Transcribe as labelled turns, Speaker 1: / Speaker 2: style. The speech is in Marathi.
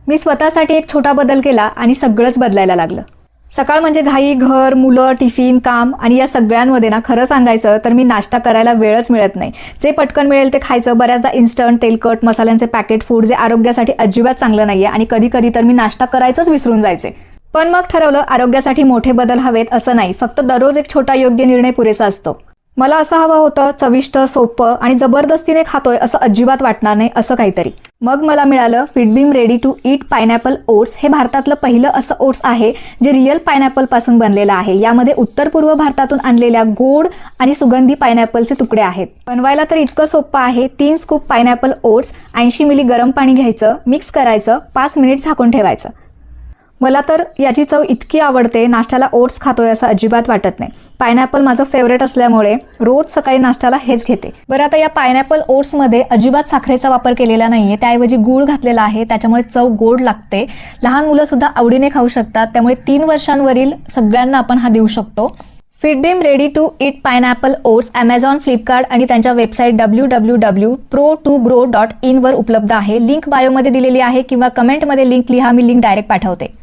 Speaker 1: मी स्वतःसाठी एक छोटा बदल केला आणि सगळंच बदलायला लागलं. सकाळ म्हणजे घाई, घर, मुलं, टिफिन, काम आणि या सगळ्यांमध्ये ना खरं सांगायचं तर मी नाश्ता करायला वेळच मिळत नाही. जे पटकन मिळेल ते खायचं. बऱ्याचदा इन्स्टंट, तेलकट, मसाल्यांचे पॅकेट फूड जे आरोग्यासाठी अजिबात चांगलं नाहीये आणि कधी कधी तर मी नाश्ता करायचंच विसरून जायचे. पण मग ठरवलं आरोग्यासाठी मोठे बदल हवेत असं नाही, फक्त दररोज एक छोटा योग्य निर्णय पुरेसा असतो. मला असं हवं होतं चविष्ट, सोपं आणि जबरदस्तीने खातोय असं अजिबात वाटणार नाही असं काहीतरी. मग मला मिळालं Fitbeam ready to eat pineapple oats. हे भारतातलं पहिलं असं ओट्स आहे जे रिअल पायनॅपल पासून बनलेलं आहे. यामध्ये उत्तर पूर्व भारतातून आणलेल्या गोड आणि सुगंधी पायनॅपलचे तुकडे आहेत. बनवायला तर इतकं सोपं आहे. 3 स्कूप पायनॅपल ओट्स, 80 मिली गरम पाणी घ्यायचं, मिक्स करायचं, 5 मिनिट झाकून ठेवायचं. मला तर याची चव इतकी आवडते, नाश्त्याला ओट्स खातोय असं अजिबात वाटत नाही. पायनॅपल माझं फेवरेट असल्यामुळे रोज सकाळी नाश्त्याला हेच घेते. बरं, आता या पायनॅपल ओट्समध्ये अजिबात साखरेचा वापर केलेला नाहीये, त्याऐवजी गूळ घातलेला आहे. त्याच्यामुळे चव गोड लागते. लहान मुलं सुद्धा आवडीने खाऊ शकतात. त्यामुळे 3 वर्षांवरील सगळ्यांना आपण हा देऊ शकतो. Fitbeam ready to eat pineapple oats Amazon, Flipkart आणि त्यांच्या वेबसाईट www.pro2grow.in वर उपलब्ध आहे. लिंक बायोमध्ये दिलेली आहे किंवा कमेंटमध्ये लिंक लिहा, मी लिंक डायरेक्ट पाठवते.